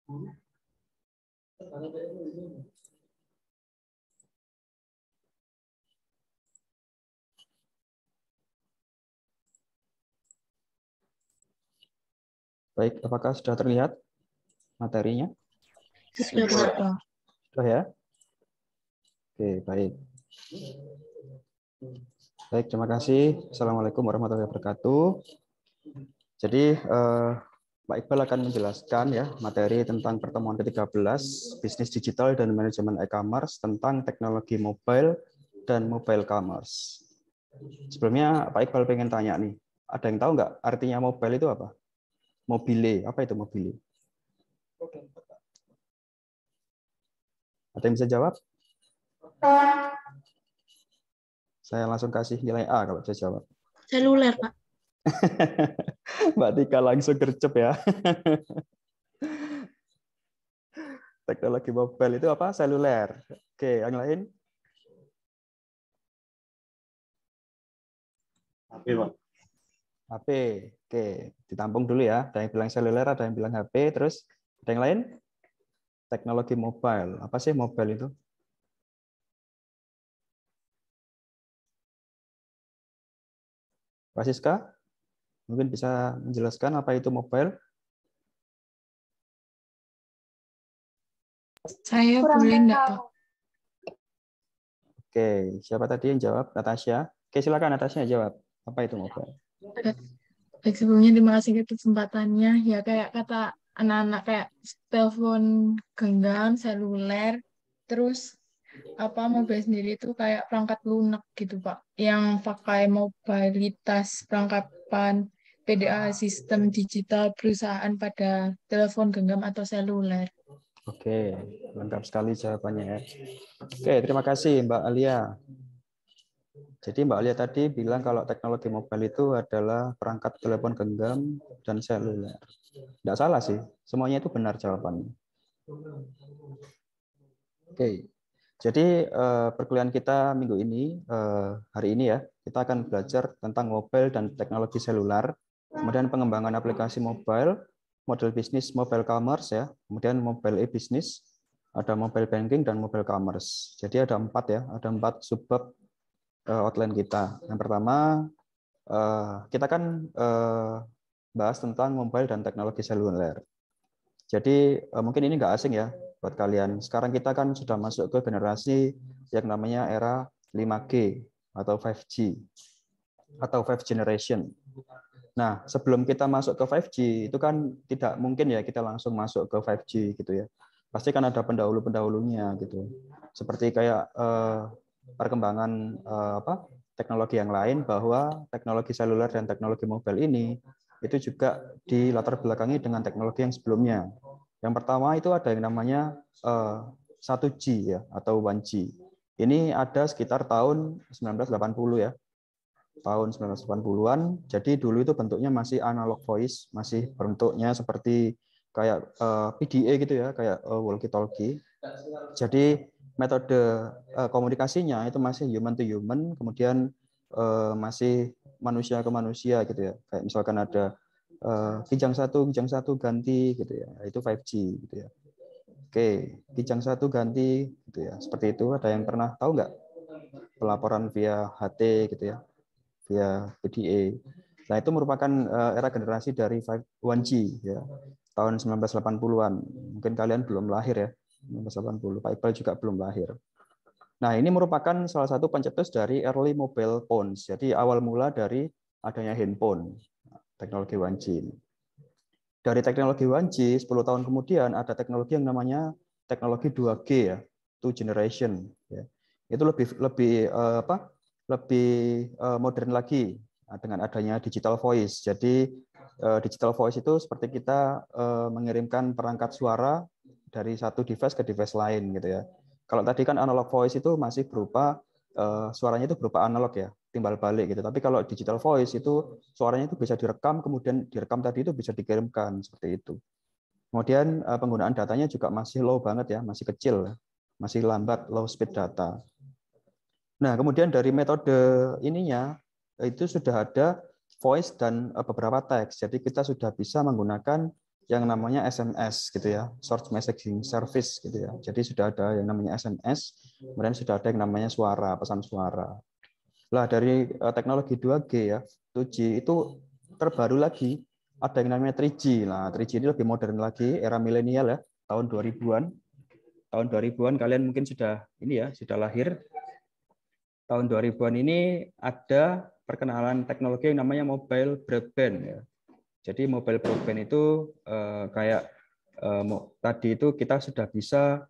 Baik, apakah sudah terlihat materinya? Sudah. Sudah ya? Oke, baik. Baik, terima kasih. Assalamualaikum warahmatullahi wabarakatuh. Jadi, Pak Iqbal akan menjelaskan ya materi tentang pertemuan ke-13 bisnis digital dan manajemen e-commerce tentang teknologi mobile dan mobile commerce. Sebelumnya Pak Iqbal pengen tanya nih, ada yang tahu nggak artinya mobile itu apa? Mobile, apa itu mobile? Ada yang bisa jawab? Saya langsung kasih nilai A kalau bisa jawab. Seluler, Pak. Mbak Tika langsung gercep ya. Teknologi mobile itu apa? Seluler. Oke, yang lain? HP, Pak. HP. Oke, ditampung dulu ya. Ada yang bilang seluler, ada yang bilang HP, terus ada yang lain? Teknologi mobile. Apa sih mobile itu? Pak Siska, mungkin bisa menjelaskan apa itu mobile? Saya boleh enggak, Pak? Oke, siapa tadi yang jawab? Natasha. Oke, silakan Natasha jawab. Apa itu mobile? Baik, sebelumnya terima kasih atas kesempatannya. Ya, kayak kata anak-anak kayak telepon genggam, seluler, terus apa mobile sendiri itu kayak perangkat lunak gitu, Pak. Yang pakai mobilitas perangkapan PDA sistem digital perusahaan pada telepon genggam atau seluler. Oke, lengkap sekali jawabannya ya. Oke, terima kasih Mbak Alia. Jadi Mbak Alia tadi bilang kalau teknologi mobile itu adalah perangkat telepon genggam dan seluler. Tidak salah sih, semuanya itu benar jawabannya. Oke, jadi perkuliahan kita minggu ini, hari ini ya, kita akan belajar tentang mobile dan teknologi seluler, kemudian pengembangan aplikasi mobile, model bisnis mobile commerce ya, kemudian mobile e-business, ada mobile banking dan mobile commerce. Jadi ada 4 ya, ada 4 subbab outline kita. Yang pertama, kita kan bahas tentang mobile dan teknologi seluler. Jadi mungkin ini nggak asing ya buat kalian. Sekarang kita kan sudah masuk ke generasi yang namanya era 5G atau 5G atau 5 generation. Nah, sebelum kita masuk ke 5G itu kan tidak mungkin ya kita langsung masuk ke 5G gitu ya. Pasti kan ada pendahulu-pendahulunya gitu. Seperti kayak perkembangan teknologi yang lain, bahwa teknologi seluler dan teknologi mobile ini itu juga dilatar belakangi dengan teknologi yang sebelumnya. Yang pertama itu ada yang namanya 1G ya atau 1G. Ini ada sekitar tahun 1980 ya. Tahun 1980-an. Jadi dulu itu bentuknya masih analog voice, masih bentuknya seperti kayak PDA gitu ya, kayak walkie talkie. Jadi metode komunikasinya itu masih human to human, kemudian masih manusia ke manusia gitu ya. Kayak misalkan ada kijang satu ganti gitu ya. Itu 5G gitu ya. Oke, kijang satu ganti gitu ya. Seperti itu. Ada yang pernah tahu nggak pelaporan via HT gitu ya, via PDA. Nah, itu merupakan era generasi dari 1G ya. Tahun 1980-an. Mungkin kalian belum lahir ya. 1980. Pak Iqbal juga belum lahir. Nah, ini merupakan salah satu pencetus dari early mobile phones. Jadi awal mula dari adanya handphone, teknologi 1G. Dari teknologi 1G, 10 tahun kemudian ada teknologi yang namanya teknologi 2G ya, 2 generation ya. Itu lebih modern lagi dengan adanya digital voice. Jadi digital voice itu seperti kita mengirimkan perangkat suara dari satu device ke device lain gitu ya. Kalau tadi kan analog voice itu masih berupa suaranya itu berupa analog ya, timbal balik gitu. Tapi kalau digital voice itu suaranya itu bisa direkam, kemudian direkam tadi itu bisa dikirimkan seperti itu. Kemudian penggunaan datanya juga masih low banget ya, masih kecil, masih lambat, low speed data. Nah, kemudian dari metode ininya itu sudah ada voice dan beberapa teks. Jadi kita sudah bisa menggunakan yang namanya SMS gitu ya, short messaging service gitu ya. Jadi sudah ada yang namanya SMS, kemudian sudah ada yang namanya suara, pesan suara. Lah dari teknologi 2G ya, 2G itu terbaru lagi, ada yang namanya 3G. Nah, 3G ini lebih modern lagi, era milenial ya, tahun 2000-an. Tahun 2000-an kalian mungkin sudah ini ya, sudah lahir. Tahun 2000-an ini ada perkenalan teknologi yang namanya mobile broadband ya. Jadi mobile broadband itu kayak tadi itu kita sudah bisa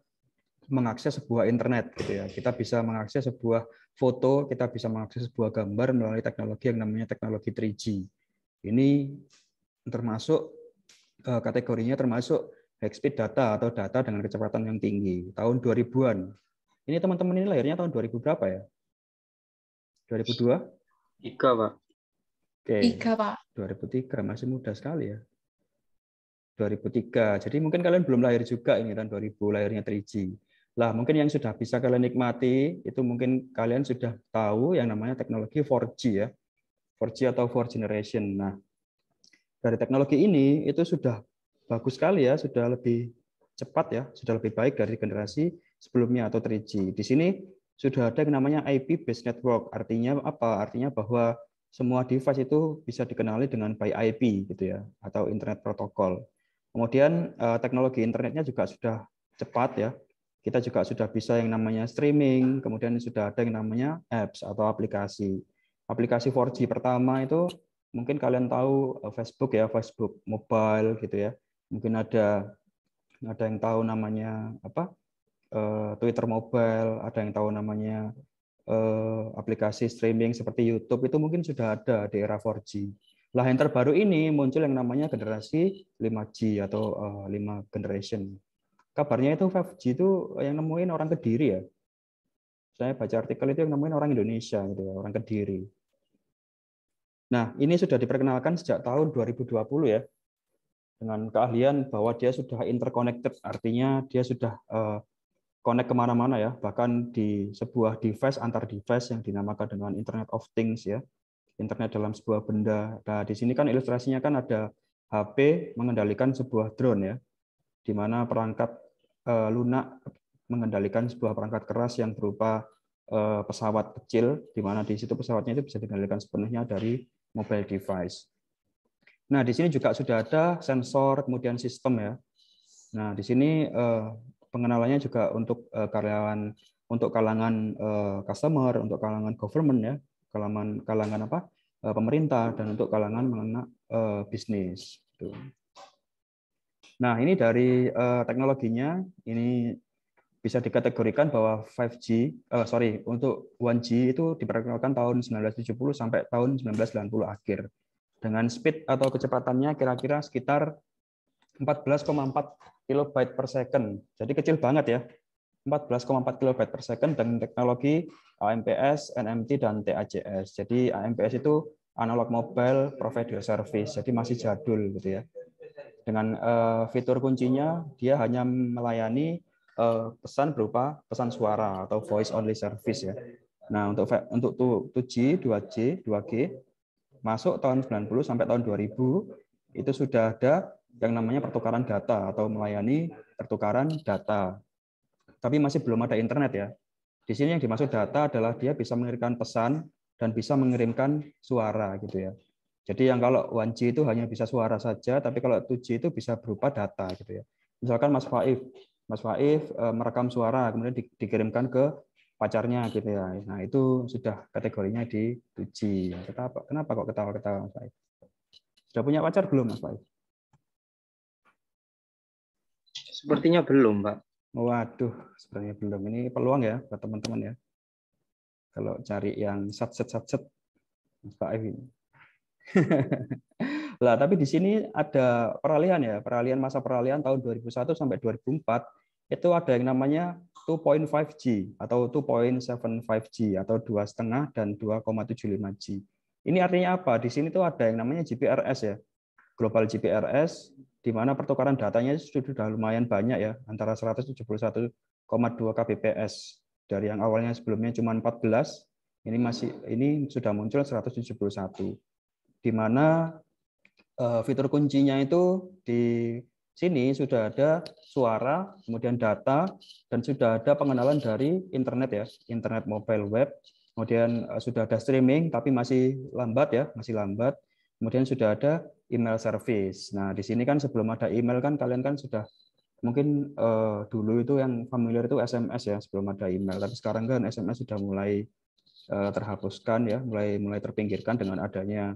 mengakses sebuah internet gitu ya. Kita bisa mengakses sebuah foto, kita bisa mengakses sebuah gambar melalui teknologi yang namanya teknologi 3G. Ini termasuk kategorinya termasuk high speed data atau data dengan kecepatan yang tinggi. Tahun 2000-an. Ini teman-teman ini lahirnya tahun 2000 berapa ya? 2002? 3, Pak. Oke. 3, Pak. 2003, masih muda sekali ya. 2003. Jadi mungkin kalian belum lahir juga ini tahun 2000 lahirnya 3G. Lah, mungkin yang sudah bisa kalian nikmati itu mungkin kalian sudah tahu yang namanya teknologi 4G ya. 4G atau 4 generation. Nah, dari teknologi ini itu sudah bagus sekali ya, sudah lebih cepat ya, sudah lebih baik dari generasi sebelumnya atau 3G. Di sini sudah ada yang namanya IP based network. Artinya apa? Artinya bahwa semua device itu bisa dikenali dengan by IP gitu ya, atau internet protokol. Kemudian teknologi internetnya juga sudah cepat ya. Kita juga sudah bisa yang namanya streaming, kemudian sudah ada yang namanya apps atau aplikasi. Aplikasi 4G pertama itu mungkin kalian tahu Facebook ya, Facebook mobile gitu ya. Mungkin ada yang tahu namanya apa? Twitter mobile, ada yang tahu namanya aplikasi streaming seperti YouTube, itu mungkin sudah ada di era 4G. Lah yang terbaru ini muncul yang namanya generasi 5G atau 5 generation. Kabarnya itu 5G itu yang nemuin orang Kediri ya. Saya baca artikel itu yang nemuin orang Indonesia gitu ya, orang Kediri. Nah, ini sudah diperkenalkan sejak tahun 2020 ya. Dengan keahlian bahwa dia sudah interconnected, artinya dia sudah connect kemana-mana ya, bahkan di sebuah device antar device yang dinamakan dengan Internet of Things ya, internet dalam sebuah benda. Nah, di sini kan ilustrasinya kan ada HP mengendalikan sebuah drone ya, di mana perangkat lunak mengendalikan sebuah perangkat keras yang berupa pesawat kecil, di mana di situ pesawatnya itu bisa dikendalikan sepenuhnya dari mobile device. Nah, di sini juga sudah ada sensor, kemudian sistem ya. Nah, di sini pengenalannya juga untuk karyawan, untuk kalangan customer, untuk kalangan government ya, kalangan apa? Pemerintah, dan untuk kalangan mengenai bisnis. Nah, ini dari teknologinya, ini bisa dikategorikan bahwa 5G, untuk 1G itu diperkenalkan tahun 1970 sampai tahun 1990 akhir. Dengan speed atau kecepatannya kira-kira sekitar 14,4 kilobyte per second. Jadi kecil banget ya. 14,4 kilobyte per second dengan teknologi AMPS, NMT, dan TACS. Jadi AMPS itu Analog Mobile Provider Service. Jadi masih jadul gitu ya. Dengan fitur kuncinya, dia hanya melayani pesan berupa pesan suara atau voice only service ya. Nah, untuk 2G, 2G masuk tahun 90 sampai tahun 2000 itu sudah ada yang namanya pertukaran data atau melayani pertukaran data. Tapi masih belum ada internet ya. Di sini yang dimaksud data adalah dia bisa mengirimkan pesan dan bisa mengirimkan suara gitu ya. Jadi yang kalau 1G itu hanya bisa suara saja, tapi kalau 2G itu bisa berupa data gitu ya. Misalkan Mas Faif merekam suara kemudian dikirimkan ke pacarnya gitu ya. Nah, itu sudah kategorinya di 2G. Kenapa kok ketawa-ketawa Mas Faif? Sudah punya pacar belum Mas Faif? Sepertinya belum, Pak. Waduh, sebenarnya belum. Ini peluang ya buat teman-teman ya. Kalau cari yang sat-set Mas Faif ini. Lah, tapi di sini ada peralihan ya, masa peralihan tahun 2001 sampai 2004 itu ada yang namanya 2.5G atau 2.75G atau 2,5 dan 2,75G. Ini artinya apa? Di sini tuh ada yang namanya GPRS ya, Global GPRS, di mana pertukaran datanya sudah lumayan banyak ya, antara 171,2 kbps. Dari yang awalnya sebelumnya cuma 14, ini sudah muncul 171. Di mana fitur kuncinya itu di sini sudah ada suara, kemudian data, dan sudah ada pengenalan dari internet ya, internet mobile web. Kemudian sudah ada streaming, tapi masih lambat ya, masih lambat. Kemudian sudah ada email service. Nah, di sini kan sebelum ada email kan kalian kan sudah mungkin dulu itu yang familiar itu SMS ya sebelum ada email. Tapi sekarang kan SMS sudah mulai terhapuskan ya, mulai terpinggirkan dengan adanya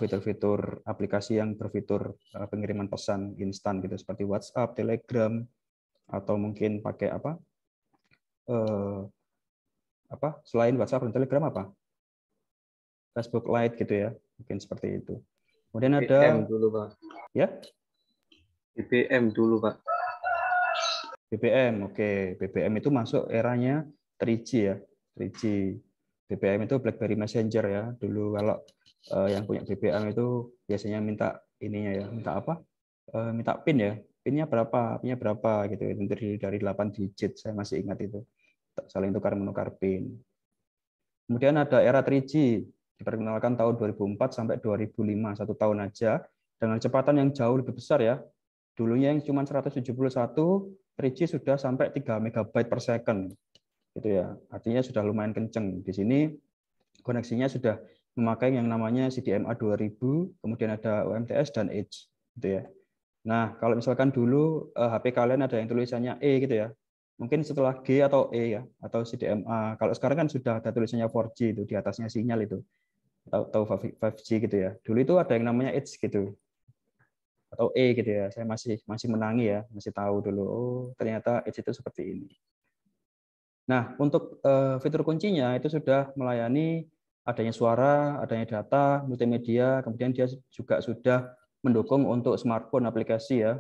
fitur-fitur aplikasi yang berfitur pengiriman pesan instan gitu seperti WhatsApp, Telegram, atau mungkin pakai apa selain WhatsApp dan Telegram apa? Facebook Lite gitu ya, mungkin seperti itu. Kemudian ada BBM dulu, Pak. Ya? BBM dulu, Pak. BBM, oke. BBM itu masuk eranya 3G ya. 3G. BBM itu BlackBerry Messenger ya. Dulu kalau yang punya BBM itu biasanya minta ininya ya, minta apa? Minta PIN ya. PIN-nya berapa? PIN-nya berapa gitu. Itu dari 8 digit, saya masih ingat itu. Saling tukar menukar PIN. Kemudian ada era 3G, diperkenalkan tahun 2004 sampai 2005, 1 tahun aja, dengan kecepatan yang jauh lebih besar ya. Dulunya yang cuma 171, 3G sudah sampai 3 MB per second. Gitu ya. Artinya sudah lumayan kenceng. Di sini koneksinya sudah memakai yang namanya CDMA 2000, kemudian ada UMTS dan Edge gitu ya. Nah, kalau misalkan dulu HP kalian ada yang tulisannya E gitu ya. Mungkin setelah G atau E ya, atau CDMA. Kalau sekarang kan sudah ada tulisannya 4G itu di atasnya sinyal itu. Atau 5G gitu ya. Dulu itu ada yang namanya Edge gitu. Atau E gitu ya. Saya masih menangi ya, masih tahu dulu. Oh, ternyata Edge itu seperti ini. Nah, untuk fitur kuncinya itu sudah melayani adanya suara, adanya data, multimedia, kemudian dia juga sudah mendukung untuk smartphone aplikasi ya,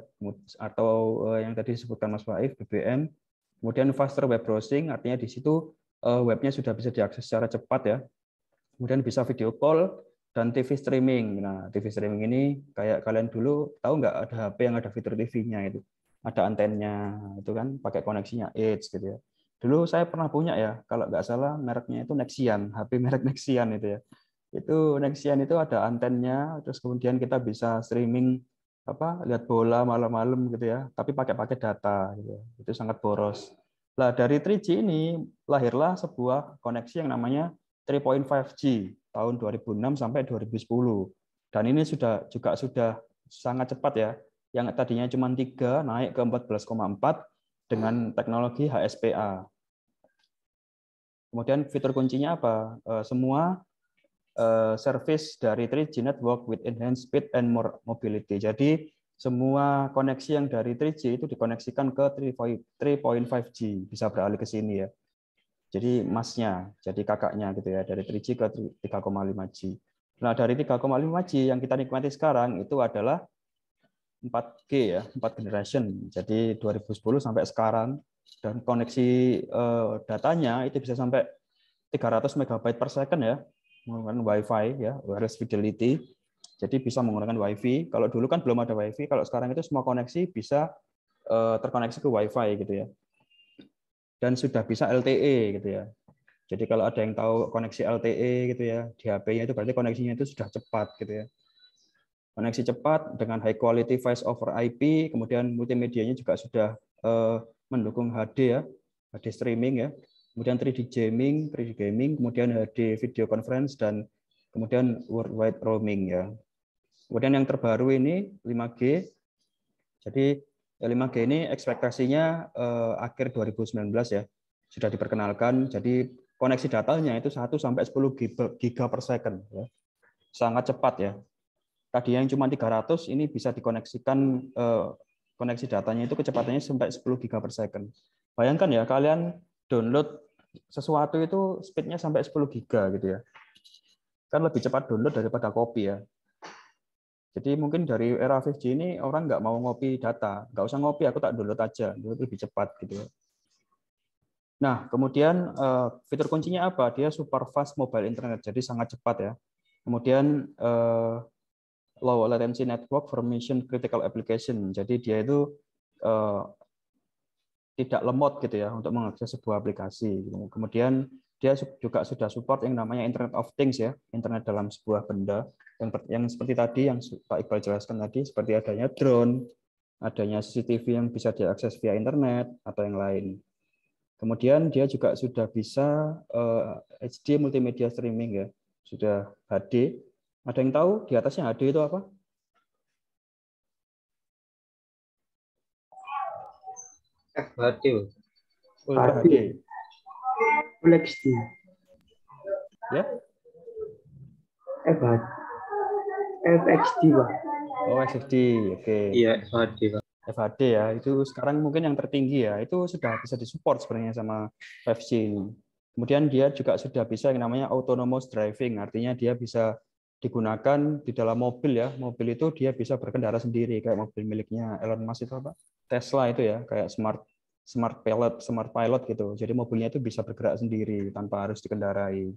atau yang tadi disebutkan Mas Faif, BBM. Kemudian faster web browsing, artinya di situ webnya sudah bisa diakses secara cepat ya. Kemudian bisa video call dan TV streaming. Nah, TV streaming ini kayak kalian dulu tahu nggak ada HP yang ada fitur TV-nya itu, ada antennya itu kan pakai koneksinya Edge gitu ya. Dulu saya pernah punya ya, kalau nggak salah mereknya itu Nexian, HP merek Nexian itu ya. Itu Nexian itu ada antennya, terus kemudian kita bisa streaming lihat bola malam-malam gitu ya, tapi pakai data gitu ya. Itu sangat boros. Nah, dari 3G ini lahirlah sebuah koneksi yang namanya 3.5G tahun 2006 sampai 2010. Dan ini juga sudah sangat cepat ya. Yang tadinya cuma 3 naik ke 14,4 dengan teknologi HSPA. Kemudian fitur kuncinya apa? Semua service dari 3G network with enhanced speed and more mobility. Jadi semua koneksi yang dari 3G itu dikoneksikan ke 3.5G, bisa beralih ke sini ya. Jadi masnya, jadi kakaknya gitu ya, dari 3G ke 3,5G. Nah, dari 3,5G yang kita nikmati sekarang itu adalah 4G ya, 4 generation. Jadi 2010 sampai sekarang, dan koneksi datanya itu bisa sampai 300 MB per second ya, menggunakan Wi-Fi ya, wireless fidelity. Jadi bisa menggunakan Wi-Fi. Kalau dulu kan belum ada Wi-Fi, kalau sekarang itu semua koneksi bisa terkoneksi ke Wi-Fi gitu ya. Dan sudah bisa LTE gitu ya. Jadi kalau ada yang tahu koneksi LTE gitu ya, di HP-nya itu berarti koneksinya itu sudah cepat gitu ya. Koneksi cepat dengan high quality voice over IP, kemudian multimedianya juga sudah mendukung HD ya, HD streaming ya. Kemudian 3D gaming, kemudian HD video conference, dan kemudian worldwide roaming ya. Kemudian yang terbaru ini 5G. Jadi 5G ini ekspektasinya akhir 2019 ya, sudah diperkenalkan. Jadi koneksi datanya itu 1 sampai 10 giga per second ya. Sangat cepat ya. Tadi yang cuma 300 ini bisa dikoneksikan koneksi datanya itu kecepatannya sampai 10 giga per second. Bayangkan ya, kalian download sesuatu itu speednya sampai 10 giga gitu ya. Kan lebih cepat download daripada copy ya. Jadi mungkin dari era 5G ini orang nggak mau ngopi data, nggak usah ngopi, aku tak download aja, itu lebih cepat gitu ya. Nah, kemudian fitur kuncinya apa? Dia super fast mobile internet, jadi sangat cepat ya. Kemudian low latency network for mission critical application, jadi dia itu tidak lemot gitu ya untuk mengakses sebuah aplikasi. Kemudian dia juga sudah support yang namanya Internet of Things ya, internet dalam sebuah benda yang seperti tadi yang Pak Iqbal jelaskan tadi, seperti adanya drone, adanya CCTV yang bisa diakses via internet atau yang lain. Kemudian dia juga sudah bisa HD multimedia streaming ya, sudah HD. Ada yang tahu di atasnya HD itu apa? FHD. Ultra HD. Full HD. Ya? FHD, Pak. Oh, XD. Oke. Iya, FHD, Pak. FHD ya, itu sekarang mungkin yang tertinggi ya, itu sudah bisa disupport sebenarnya sama 5G ini. Kemudian dia juga sudah bisa yang namanya autonomous driving, artinya dia bisa digunakan di dalam mobil ya. Mobil itu dia bisa berkendara sendiri kayak mobil miliknya Elon Musk itu apa? Tesla itu ya, kayak smart pilot gitu. Jadi mobilnya itu bisa bergerak sendiri tanpa harus dikendarai.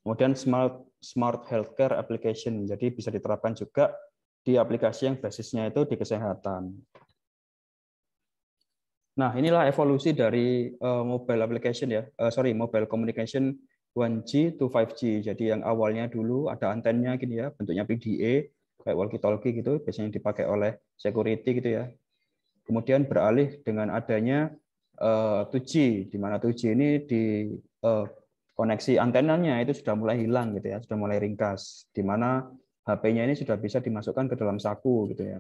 Kemudian smart healthcare application, jadi bisa diterapkan juga di aplikasi yang basisnya itu di kesehatan. Nah, inilah evolusi dari mobile application ya, mobile communication 1G to 5G. Jadi yang awalnya dulu ada antennya gini ya, bentuknya PDA, kayak walkie-talkie gitu, biasanya dipakai oleh security gitu ya. Kemudian beralih dengan adanya 2G, di mana 2G ini di koneksi antenanya itu sudah mulai hilang gitu ya, sudah mulai ringkas, di mana HP-nya ini sudah bisa dimasukkan ke dalam saku gitu ya.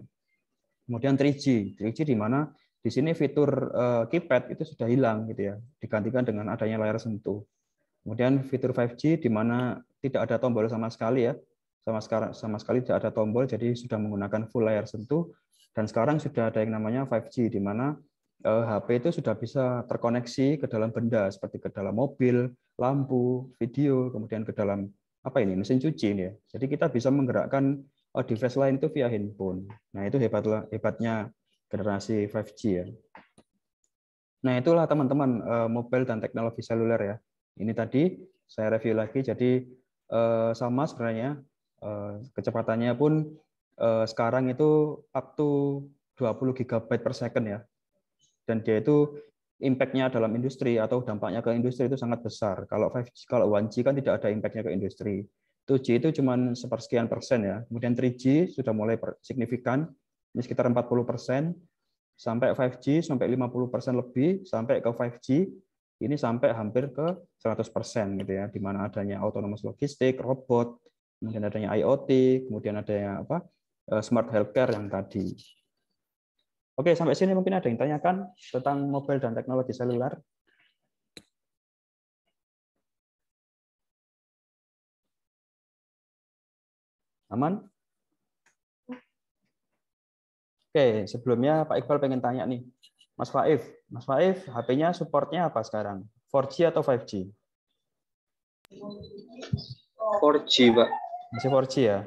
Kemudian 3G di mana di sini fitur keypad itu sudah hilang gitu ya, digantikan dengan adanya layar sentuh. Kemudian fitur 5G di mana tidak ada tombol sama sekali ya, sama sekali tidak ada tombol, jadi sudah menggunakan full layar sentuh. Dan sekarang sudah ada yang namanya 5G di mana HP itu sudah bisa terkoneksi ke dalam benda seperti ke dalam mobil, lampu, video, kemudian ke dalam apa ini mesin cuci ini ya. Jadi kita bisa menggerakkan device lain itu via handphone. Nah itu hebatnya generasi 5G ya. Nah itulah teman-teman mobile dan teknologi seluler ya. Ini tadi saya review lagi. Jadi sama sebenarnya kecepatannya pun sekarang itu up to 20 GB per second ya. Dan dia itu impact-nya dalam industri atau dampaknya ke industri itu sangat besar. Kalau 5G, kalau 1G kan tidak ada impact-nya ke industri. 2G itu cuma sepersekian persen ya. Kemudian 3G sudah mulai signifikan, ini sekitar 40%, sampai 5G sampai 50% lebih, sampai ke 5G ini sampai hampir ke 100% gitu ya, di mana adanya autonomous logistik, robot, kemudian adanya IoT, kemudian adanya apa? Smart healthcare yang tadi. Oke, sampai sini mungkin ada yang tanyakan tentang mobile dan teknologi seluler. Aman? Oke, sebelumnya Pak Iqbal pengen tanya nih, Mas Faif, HP-nya supportnya apa sekarang? 4G atau 5G? 4G, Pak. Masih 4G ya?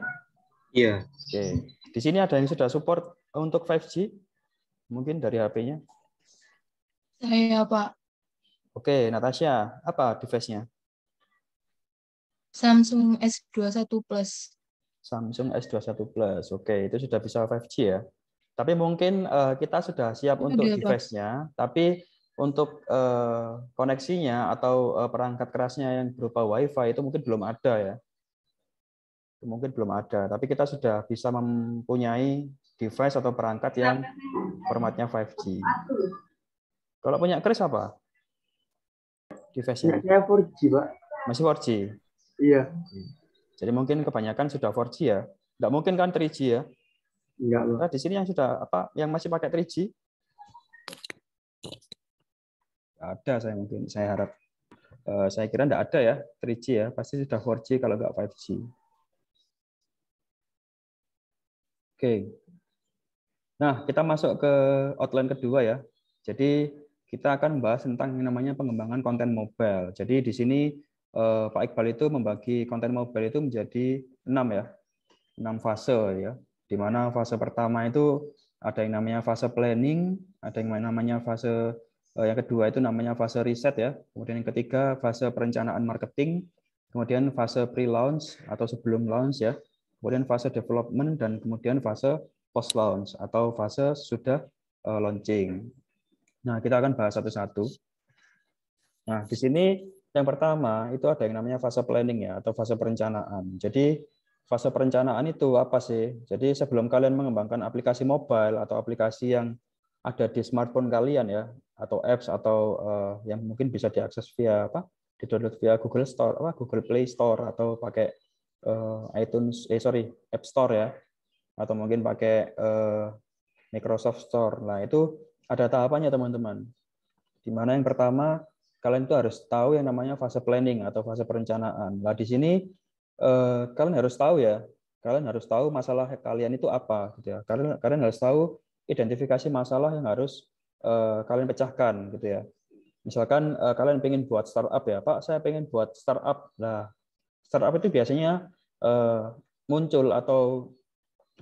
Iya. Oke, di sini ada yang sudah support untuk 5G? Mungkin dari HP-nya? Saya, Pak. Oke, Natasha, apa device-nya? Samsung S21 Plus. Samsung S21 Plus. Oke, itu sudah bisa 5G ya. Tapi mungkin kita sudah siap untuk device-nya, tapi untuk koneksinya atau perangkat kerasnya yang berupa Wi-Fi itu mungkin belum ada ya. Mungkin belum ada, tapi kita sudah bisa mempunyai device atau perangkat yang formatnya 5G. Kalau punya Chris apa? Device-nya? Saya 4G, Pak. Masih 4G? Iya. Jadi mungkin kebanyakan sudah 4G ya. Nggak mungkin kan 3G ya? Enggak, Pak. Nah, di sini yang sudah apa? Yang masih pakai 3G? Nggak ada saya harap. Saya kira nggak ada ya 3G ya. Pasti sudah 4G kalau nggak 5G. Oke. Nah, kita masuk ke outline kedua ya. Jadi kita akan membahas tentang yang namanya pengembangan konten mobile. Jadi di sini Pak Iqbal itu membagi konten mobile itu menjadi 6 ya. 6 fase ya. Di mana fase pertama itu ada yang namanya fase planning, ada yang namanya fase yang kedua itu namanya fase riset ya. Kemudian yang ketiga fase perencanaan marketing, kemudian fase pre-launch atau sebelum launch ya. Kemudian fase development dan kemudian fase post launch atau fase sudah launching. Nah, kita akan bahas satu-satu. Nah, di sini Yang pertama itu ada yang namanya fase planning ya, atau fase perencanaan. Jadi fase perencanaan itu apa sih? Jadi sebelum kalian mengembangkan aplikasi mobile atau aplikasi yang ada di smartphone kalian ya, atau apps atau yang mungkin bisa diakses via apa? Di-download via Google Store, Google Play Store atau pakai iTunes, App Store ya, atau mungkin pakai Microsoft Store. Nah, itu ada tahapannya teman-teman. Di mana yang pertama kalian itu harus tahu yang namanya fase planning atau fase perencanaan. Nah, di sini kalian harus tahu ya, kalian harus tahu masalah kalian itu apa gitu ya. Kalian harus tahu identifikasi masalah yang harus kalian pecahkan gitu ya. Misalkan kalian pengen buat startup ya, Pak, saya pengen buat startup. Nah, startup itu biasanya muncul atau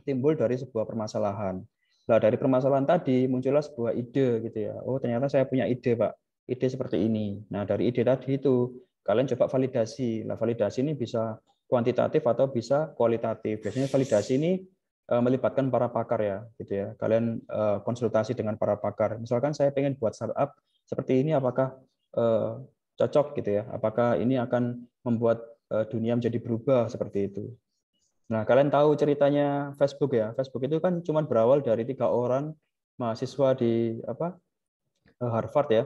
timbul dari sebuah permasalahan. Nah, dari permasalahan tadi muncullah sebuah ide gitu ya. Oh, ternyata saya punya ide, Pak. Ide seperti ini. Nah, dari ide tadi itu kalian coba validasi. Nah, validasi ini bisa kuantitatif atau bisa kualitatif. Biasanya validasi ini melibatkan para pakar ya, gitu ya. Kalian konsultasi dengan para pakar. Misalkan saya pengen buat startup seperti ini, apakah cocok gitu ya? Apakah ini akan membuat dunia menjadi berubah seperti itu? Nah, kalian tahu ceritanya Facebook ya. Facebook itu kan cuma berawal dari 3 orang mahasiswa di Harvard ya.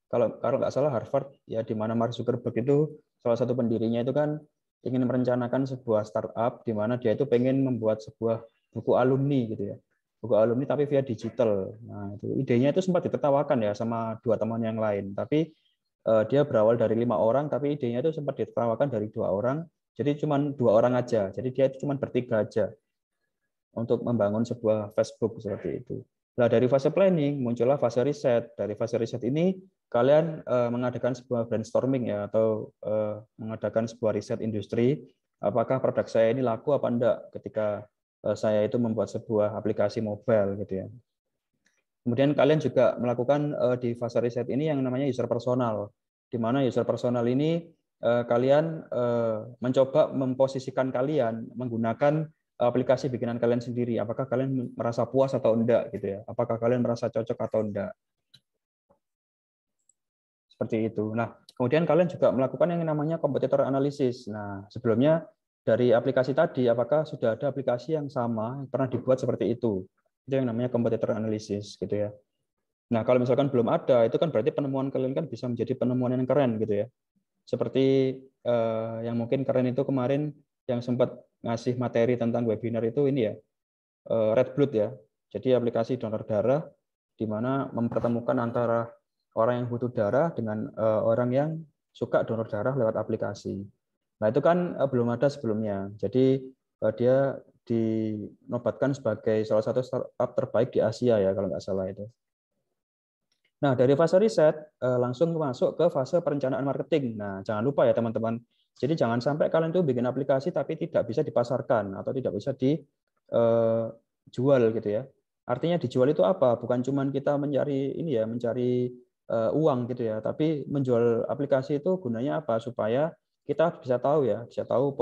Kalau nggak salah Harvard ya, di mana Mark Zuckerberg itu salah satu pendirinya itu kan ingin merencanakan sebuah startup di mana dia itu pengen membuat sebuah buku alumni gitu ya. Buku alumni tapi via digital. Nah, itu idenya itu sempat ditertawakan ya sama 2 teman yang lain. Tapi dia berawal dari 5 orang, tapi idenya itu sempat ditertawakan dari 2 orang. Jadi cuma 2 orang aja. Jadi dia itu cuma bertiga aja untuk membangun sebuah Facebook seperti itu. Nah, dari fase planning muncullah fase riset. Dari fase riset ini kalian mengadakan sebuah brainstorming ya, atau mengadakan sebuah riset industri. Apakah produk saya ini laku apa enggak ketika saya itu membuat sebuah aplikasi mobile gitu ya. Kemudian kalian juga melakukan di fase riset ini yang namanya user personal, di mana user personal ini kalian mencoba memposisikan kalian menggunakan aplikasi bikinan kalian sendiri. Apakah kalian merasa puas atau enggak gitu ya? Apakah kalian merasa cocok atau enggak? Seperti itu. Nah, kemudian kalian juga melakukan yang namanya competitor analysis. Nah, sebelumnya dari aplikasi tadi, apakah sudah ada aplikasi yang sama yang pernah dibuat seperti itu? Itu yang namanya competitor analysis gitu ya. Nah, kalau misalkan belum ada, itu kan berarti penemuan kalian kan bisa menjadi penemuan yang keren gitu ya. Seperti yang mungkin keren itu kemarin yang sempat ngasih materi tentang webinar itu ini ya, Red Blood ya. Jadi aplikasi donor darah di mana mempertemukan antara orang yang butuh darah dengan orang yang suka donor darah lewat aplikasi. Nah, itu kan belum ada sebelumnya. Jadi dia dinobatkan sebagai salah satu startup terbaik di Asia ya kalau nggak salah itu. Nah, dari fase riset langsung masuk ke fase perencanaan marketing. Nah, jangan lupa ya teman-teman. Jadi jangan sampai kalian tuh bikin aplikasi tapi tidak bisa dipasarkan atau tidak bisa dijual gitu ya. Artinya dijual itu apa? Bukan cuma kita mencari ini ya, mencari uang gitu ya, tapi menjual aplikasi itu gunanya apa? Supaya kita bisa tahu ya, bisa tahu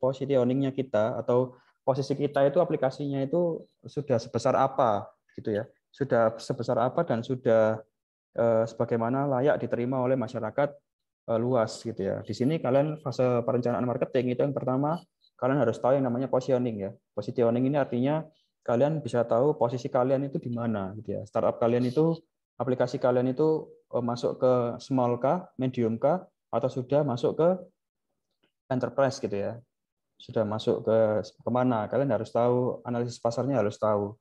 positioningnya kita atau posisi kita itu aplikasinya itu sudah sebesar apa gitu ya. Sudah sebesar apa dan sudah sebagaimana layak diterima oleh masyarakat luas gitu ya. Di sini kalian fase perencanaan marketing itu yang pertama kalian harus tahu yang namanya positioning ya. Positioning ini artinya kalian bisa tahu posisi kalian itu di mana gitu ya. Startup kalian itu, aplikasi kalian itu masuk ke small kah, medium kah, atau sudah masuk ke enterprise gitu ya. Sudah masuk ke kemana? Kalian harus tahu, analisis pasarnya harus tahu.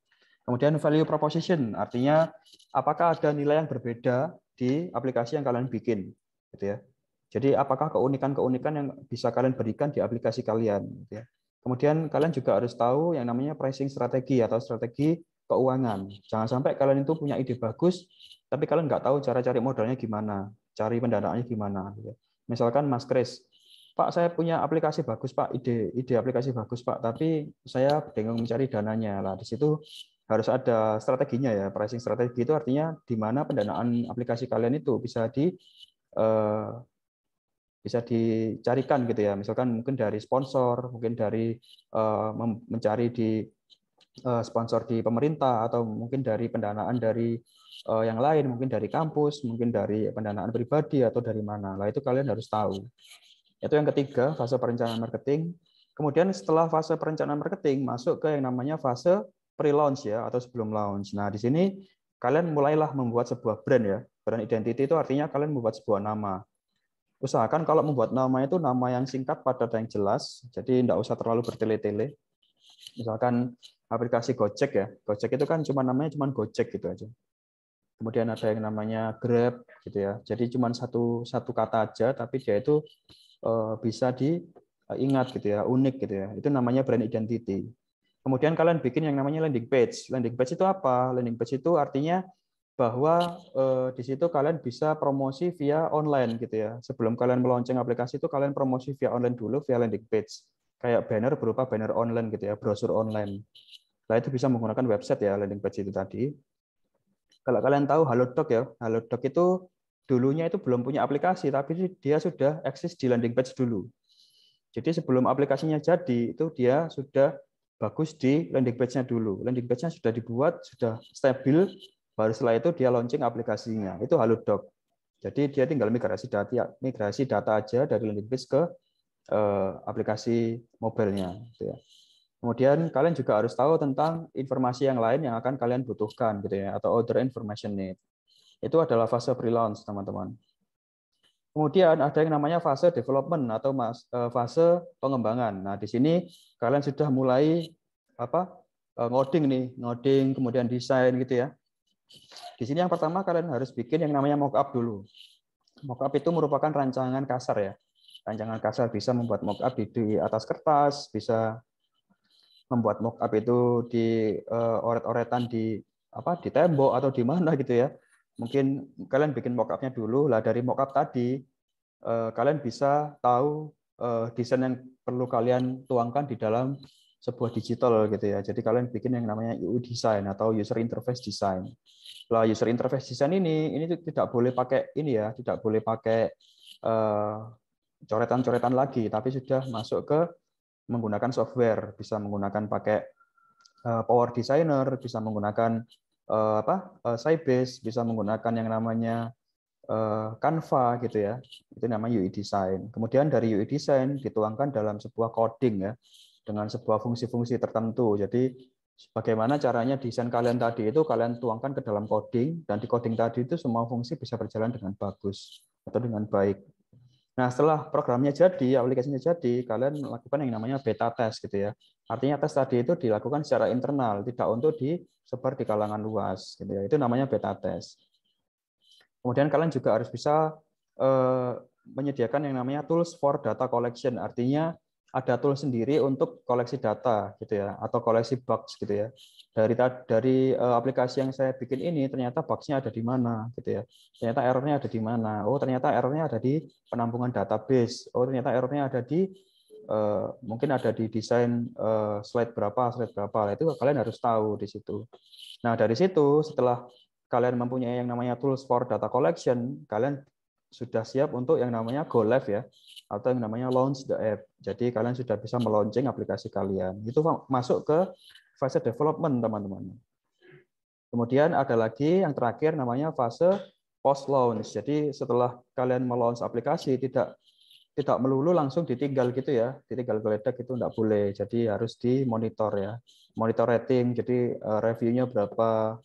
Kemudian value proposition, artinya apakah ada nilai yang berbeda di aplikasi yang kalian bikin, gitu ya. Jadi apakah keunikan-keunikan yang bisa kalian berikan di aplikasi kalian, gitu ya. Kemudian kalian juga harus tahu yang namanya pricing strategi atau strategi keuangan. Jangan sampai kalian itu punya ide bagus, tapi kalian nggak tahu cara cari modalnya gimana, cari pendanaannya gimana. Gitu ya. Misalkan Mas Kris, Pak, saya punya aplikasi bagus, Pak, ide aplikasi bagus, Pak, tapi saya bingung mencari dananya. Lah, di situ harus ada strateginya ya. Pricing strategi itu artinya di mana pendanaan aplikasi kalian itu bisa dicarikan gitu ya. Misalkan mungkin dari sponsor, mungkin dari mencari di sponsor di pemerintah atau mungkin dari pendanaan dari yang lain, mungkin dari kampus, mungkin dari pendanaan pribadi atau dari mana. Lah itu kalian harus tahu. Itu yang ketiga, fase perencanaan marketing. Kemudian setelah fase perencanaan marketing masuk ke yang namanya fase pre-launch ya atau sebelum launch. Nah, di sini kalian mulailah membuat sebuah brand ya. Brand identity itu artinya kalian membuat sebuah nama. Usahakan kalau membuat nama itu nama yang singkat, padat, dan jelas. Jadi tidak usah terlalu bertele-tele. Misalkan aplikasi Gojek ya. Gojek itu kan cuma namanya cuma Gojek gitu aja. Kemudian ada yang namanya Grab gitu ya. Jadi cuma satu kata aja, tapi dia itu bisa diingat gitu ya, unik gitu ya. Itu namanya brand identity. Kemudian kalian bikin yang namanya landing page. Landing page itu apa? Landing page itu artinya bahwa di situ kalian bisa promosi via online gitu ya. Sebelum kalian meluncurkan aplikasi itu kalian promosi via online dulu via landing page. Kayak banner berupa banner online gitu ya, brosur online. Nah, itu bisa menggunakan website ya landing page itu tadi. Kalau kalian tahu Halodoc ya, Halodoc itu dulunya itu belum punya aplikasi tapi dia sudah eksis di landing page dulu. Jadi sebelum aplikasinya jadi itu dia sudah bagus di landing page-nya dulu. Landing page-nya sudah dibuat, sudah stabil, baru setelah itu dia launching aplikasinya. Itu Halodoc. Jadi dia tinggal migrasi data aja dari landing page ke aplikasi mobilenya. Gitu ya. Kemudian kalian juga harus tahu tentang informasi yang lain yang akan kalian butuhkan, gitu ya, atau other information need. Itu adalah fase pre-launch, teman-teman. Kemudian ada yang namanya fase development atau fase pengembangan. Nah, di sini kalian sudah mulai ngoding, kemudian desain gitu ya. Di sini yang pertama kalian harus bikin yang namanya mockup dulu. Mockup itu merupakan rancangan kasar ya. Rancangan kasar bisa membuat mockup di atas kertas, bisa membuat mockup itu di oret-oretan di tembok atau di mana gitu ya. Mungkin kalian bikin mockupnya dulu, lah dari mockup tadi kalian bisa tahu desain yang perlu kalian tuangkan di dalam sebuah digital gitu ya. Jadi kalian bikin yang namanya UI design atau user interface design. Lah user interface design ini tidak boleh pakai tidak boleh pakai coretan-coretan lagi, tapi sudah masuk ke menggunakan software, bisa menggunakan pakai Power Designer, bisa menggunakan Sybase, bisa menggunakan yang namanya Canva gitu ya. Itu namanya UI design. Kemudian dari UI design dituangkan dalam sebuah coding ya, dengan sebuah fungsi-fungsi tertentu. Jadi bagaimana caranya desain kalian tadi itu kalian tuangkan ke dalam coding, dan di coding tadi itu semua fungsi bisa berjalan dengan bagus atau dengan baik. Nah, setelah programnya jadi, aplikasinya jadi, kalian melakukan yang namanya beta test gitu ya. Artinya tes tadi itu dilakukan secara internal, tidak untuk disebar di kalangan luas gitu ya. Itu namanya beta test. Kemudian kalian juga harus bisa menyediakan yang namanya tools for data collection. Artinya ada tool sendiri untuk koleksi data gitu ya, atau koleksi bugs gitu ya. Dari aplikasi yang saya bikin ini ternyata bugs-nya ada di mana gitu ya. Ternyata error-nya ada di mana. Oh, ternyata error-nya ada di penampungan database. Oh, ternyata error-nya ada di mungkin ada di desain slide berapa. Nah, itu kalian harus tahu di situ. Nah, dari situ setelah kalian mempunyai yang namanya tools for data collection, kalian sudah siap untuk yang namanya go live ya, atau yang namanya launch the app. Jadi kalian sudah bisa meluncurkan aplikasi kalian. Itu masuk ke fase development, teman-teman. Kemudian ada lagi yang terakhir namanya fase post launch. Jadi setelah kalian melaunch aplikasi, tidak melulu langsung ditinggal gitu ya, ditinggal geledak itu enggak boleh. Jadi harus dimonitor ya, monitor rating. Jadi reviewnya berapa,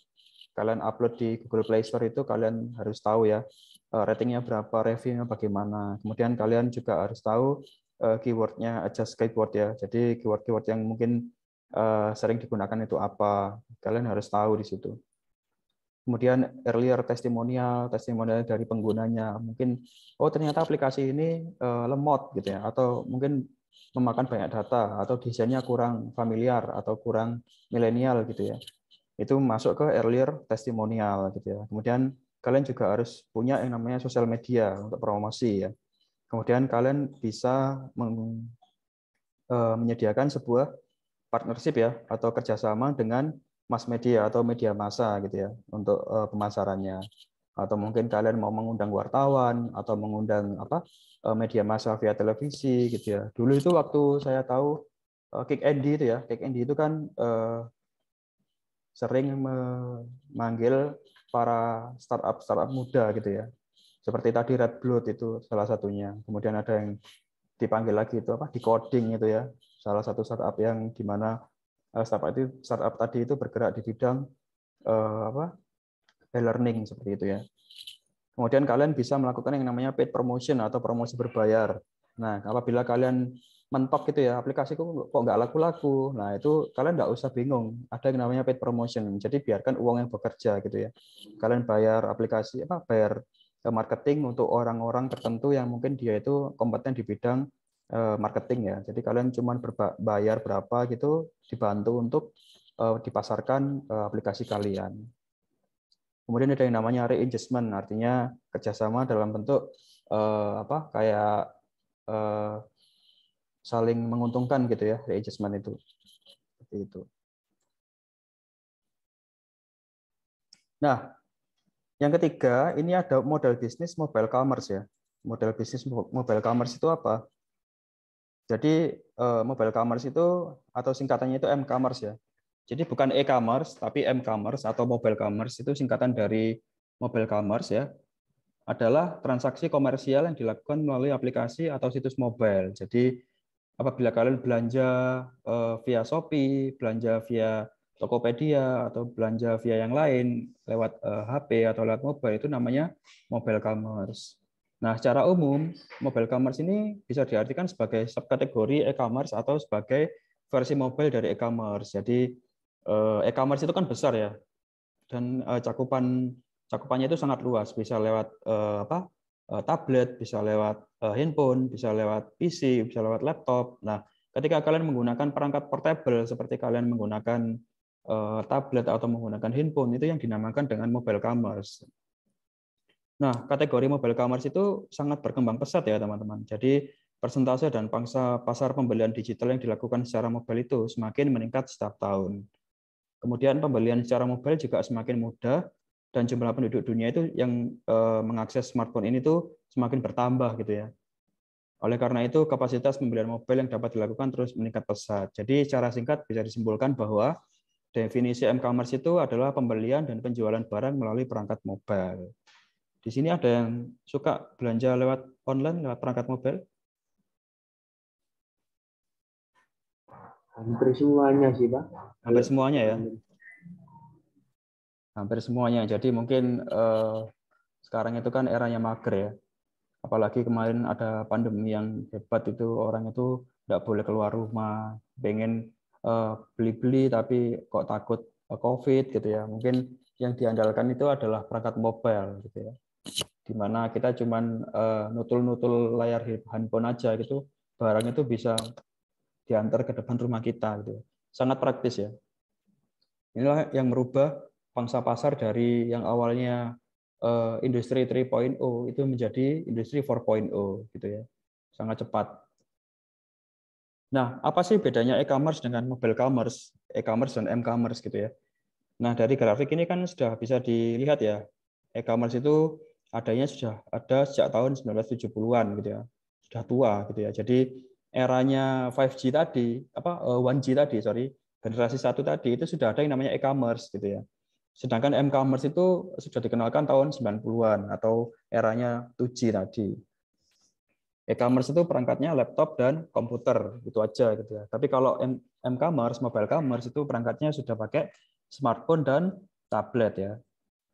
kalian upload di Google Play Store itu kalian harus tahu ya, ratingnya berapa, reviewnya bagaimana. Kemudian kalian juga harus tahu keywordnya, adjust keyword ya. Jadi keyword-keyword yang mungkin sering digunakan itu apa, kalian harus tahu di situ. Kemudian earlier testimonial dari penggunanya. Mungkin ternyata aplikasi ini lemot gitu ya, atau mungkin memakan banyak data, atau desainnya kurang familiar atau kurang milenial gitu ya. Itu masuk ke earlier testimonial gitu ya. Kemudian kalian juga harus punya yang namanya sosial media untuk promosi ya. Kemudian kalian bisa menyediakan sebuah partnership ya, atau kerjasama dengan mass media atau media massa gitu ya untuk pemasarannya. Atau mungkin kalian mau mengundang wartawan atau mengundang media massa via televisi gitu ya. Dulu itu waktu saya tahu Kick Andy itu ya, Kick Andy itu kan sering memanggil para startup muda gitu ya. Seperti tadi Redblood itu salah satunya. Kemudian ada yang dipanggil lagi itu apa? Decoding itu ya. Salah satu startup yang di mana startup tadi itu bergerak di bidang apa? E-learning seperti itu ya. Kemudian kalian bisa melakukan yang namanya paid promotion atau promosi berbayar. Nah, apabila kalian mentok gitu ya, aplikasiku kok nggak laku-laku. Nah, itu kalian nggak usah bingung. Ada yang namanya paid promotion. Jadi biarkan uang yang bekerja gitu ya. Kalian bayar aplikasi bayar marketing untuk orang-orang tertentu yang mungkin dia itu kompeten di bidang marketing ya. Jadi kalian cuma bayar berapa gitu, dibantu untuk dipasarkan aplikasi kalian. Kemudian ada yang namanya re-engagement, artinya kerjasama dalam bentuk kayak saling menguntungkan gitu ya, re-engagement itu. Seperti itu. Nah, yang ketiga ini ada model bisnis mobile commerce ya. Model bisnis mobile commerce itu apa? Jadi mobile commerce itu atau singkatannya itu m-commerce ya. Jadi bukan e-commerce tapi m-commerce atau mobile commerce itu singkatan dari mobile commerce ya. Adalah transaksi komersial yang dilakukan melalui aplikasi atau situs mobile. Jadi apabila kalian belanja via Shopee, belanja via Tokopedia atau belanja via yang lain lewat HP atau lewat mobile itu namanya mobile commerce. Nah, secara umum mobile commerce ini bisa diartikan sebagai subkategori e-commerce atau sebagai versi mobile dari e-commerce. Jadi e-commerce itu kan besar ya. Dan cakupannya itu sangat luas, bisa lewat tablet, bisa lewat handphone, bisa lewat PC, bisa lewat laptop. Nah, ketika kalian menggunakan perangkat portable seperti kalian menggunakan tablet atau menggunakan handphone, itu yang dinamakan dengan mobile commerce. Nah, kategori mobile commerce itu sangat berkembang pesat ya teman-teman. Jadi persentase dan pangsa pasar pembelian digital yang dilakukan secara mobile itu semakin meningkat setiap tahun. Kemudian pembelian secara mobile juga semakin mudah dan jumlah penduduk dunia itu yang mengakses smartphone ini tuh semakin bertambah gitu ya. Oleh karena itu kapasitas pembelian mobile yang dapat dilakukan terus meningkat pesat. Jadi secara singkat bisa disimpulkan bahwa definisi m-commerce itu adalah pembelian dan penjualan barang melalui perangkat mobile. Di sini ada yang suka belanja lewat online, lewat perangkat mobile? Hampir semuanya sih, Pak. Hampir semuanya ya. Hampir semuanya. Jadi mungkin sekarang itu kan eranya mager ya. Apalagi kemarin ada pandemi yang hebat itu, orang itu nggak boleh keluar rumah, pengen beli-beli tapi kok takut COVID gitu ya. Mungkin yang diandalkan itu adalah perangkat mobile gitu ya. Di mana kita cuman nutul-nutul layar handphone aja gitu, barang itu bisa diantar ke depan rumah kita gitu. Sangat praktis ya. Inilah yang merubah pangsa pasar dari yang awalnya industri 3.0 itu menjadi industri 4.0 gitu ya. Sangat cepat. Nah, apa sih bedanya e-commerce dengan mobile commerce, e-commerce dan m-commerce gitu ya. Nah, dari grafik ini kan sudah bisa dilihat ya. E-commerce itu adanya sudah ada sejak tahun 1970-an gitu ya. Sudah tua gitu ya. Jadi eranya 5G tadi, 1G tadi, generasi 1 tadi itu sudah ada yang namanya e-commerce gitu ya. Sedangkan m-commerce itu sudah dikenalkan tahun 90-an atau eranya 2G tadi. E-commerce itu perangkatnya laptop dan komputer, gitu aja gitu ya. Tapi kalau m-commerce, mobile commerce itu perangkatnya sudah pakai smartphone dan tablet ya.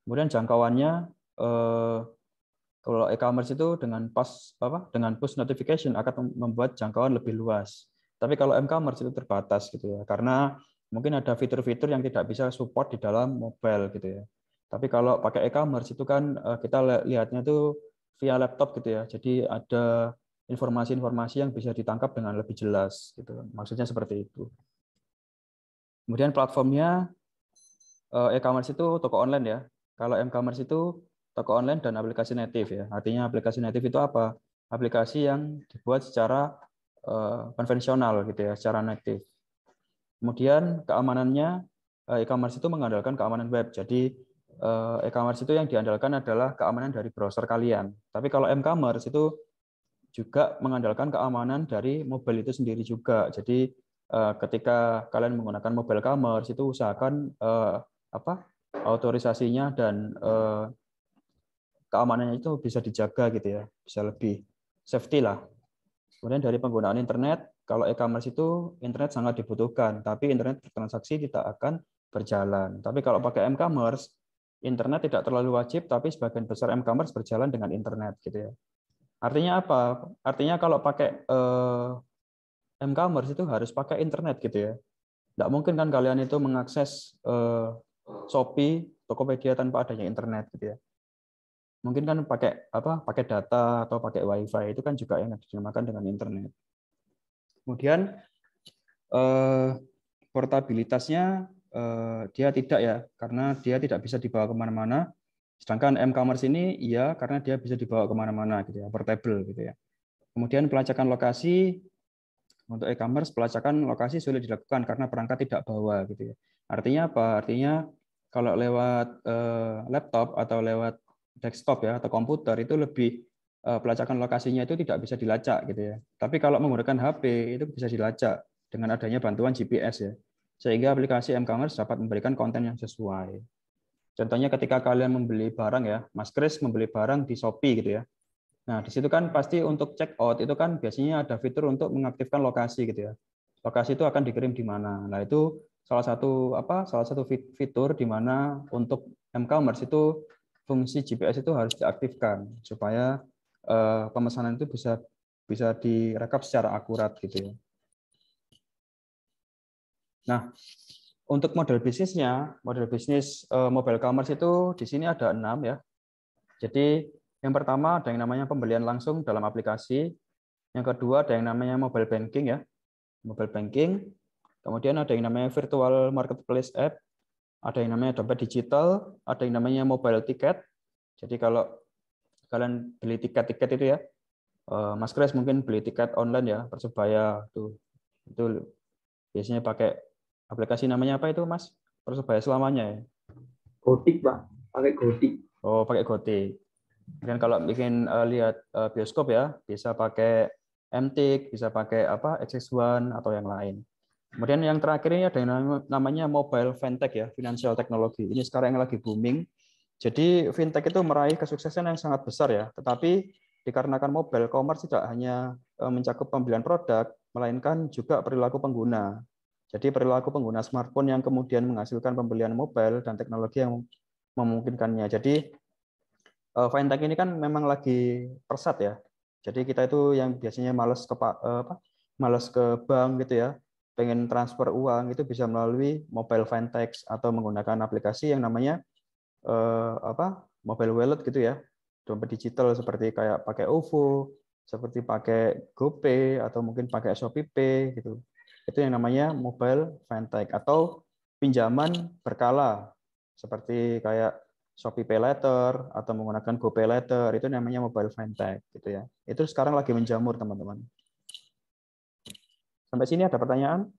Kemudian jangkauannya kalau e-commerce itu dengan push notification akan membuat jangkauan lebih luas. Tapi kalau m-commerce itu terbatas gitu ya, karena mungkin ada fitur-fitur yang tidak bisa support di dalam mobile gitu ya. Tapi kalau pakai e-commerce itu kan kita lihatnya tuh via laptop gitu ya. Jadi ada informasi-informasi yang bisa ditangkap dengan lebih jelas gitu. Maksudnya seperti itu. Kemudian platformnya e-commerce itu toko online ya. Kalau m-commerce itu toko online dan aplikasi native ya. Artinya aplikasi native itu apa? Aplikasi yang dibuat secara konvensional gitu ya, secara native. Kemudian keamanannya e-commerce itu mengandalkan keamanan web. Jadi e-commerce itu yang diandalkan adalah keamanan dari browser kalian. Tapi kalau m-commerce itu juga mengandalkan keamanan dari mobile itu sendiri juga. Jadi ketika kalian menggunakan mobile commerce itu usahakan otorisasinya dan keamanannya itu bisa dijaga gitu ya, bisa lebih safety lah. Kemudian dari penggunaan internet, kalau e-commerce itu internet sangat dibutuhkan, tapi internet transaksi tidak akan berjalan. Tapi kalau pakai m-commerce, internet tidak terlalu wajib, tapi sebagian besar m-commerce berjalan dengan internet gitu ya. Artinya apa? Artinya kalau pakai m-commerce itu harus pakai internet gitu ya. Nggak mungkin kan kalian itu mengakses Shopee, Tokopedia tanpa adanya internet gitu ya. Mungkin kan pakai data atau pakai WiFi, itu kan juga yang dinamakan dengan internet. Kemudian portabilitasnya dia tidak ya, karena dia tidak bisa dibawa kemana-mana. Sedangkan m-commerce ini iya, karena dia bisa dibawa kemana-mana gitu ya, portable gitu ya. Kemudian pelacakan lokasi, untuk e-commerce pelacakan lokasi sulit dilakukan karena perangkat tidak bawa gitu ya. Artinya apa? Artinya kalau lewat laptop atau lewat desktop ya atau komputer itu lebih pelacakan lokasinya itu tidak bisa dilacak gitu ya. Tapi kalau menggunakan HP itu bisa dilacak dengan adanya bantuan GPS ya. Sehingga aplikasi m-commerce dapat memberikan konten yang sesuai. Contohnya ketika kalian membeli barang ya, Mas Kris membeli barang di Shopee gitu ya. Nah, di situ kan pasti untuk check out itu kan biasanya ada fitur untuk mengaktifkan lokasi gitu ya. Lokasi itu akan dikirim di mana. Nah, itu salah satu fitur di mana untuk m-commerce itu fungsi GPS itu harus diaktifkan supaya pemesanan itu bisa direkap secara akurat gitu ya. Nah, untuk model bisnisnya, model bisnis mobile commerce itu di sini ada 6 ya. Jadi yang pertama ada yang namanya pembelian langsung dalam aplikasi. Yang kedua ada yang namanya mobile banking ya, mobile banking. Kemudian ada yang namanya virtual marketplace app, ada yang namanya dompet digital, ada yang namanya mobile ticket. Jadi kalau kalian beli tiket-tiket itu ya, Mas Kres mungkin beli tiket online ya, Persebaya itu biasanya pakai aplikasi namanya apa itu Mas? Persebaya selamanya ya. Gotik, Pak. Pakai Gotik. Oh, pakai GoTik. Dan kalau bikin lihat bioskop ya, bisa pakai MTik, bisa pakai XX1 atau yang lain. Kemudian yang terakhir ini ada yang namanya mobile fintech ya, financial technology. Ini sekarang yang lagi booming. Jadi fintech itu meraih kesuksesan yang sangat besar ya. Tetapi dikarenakan mobile commerce tidak hanya mencakup pembelian produk, melainkan juga perilaku pengguna. Jadi perilaku pengguna smartphone yang kemudian menghasilkan pembelian mobile dan teknologi yang memungkinkannya. Jadi fintech ini kan memang lagi pesat ya. Jadi kita itu yang biasanya malas ke bank gitu ya, pengen transfer uang itu bisa melalui mobile fintech atau menggunakan aplikasi yang namanya mobile wallet gitu ya, dompet digital seperti kayak pakai OVO, seperti pakai GoPay atau mungkin pakai ShopeePay gitu. Itu yang namanya mobile fintech atau pinjaman berkala seperti kayak Shopee Pay Later atau menggunakan GoPay Later, itu namanya mobile fintech gitu ya. Itu sekarang lagi menjamur teman-teman. Sampai sini ada pertanyaan?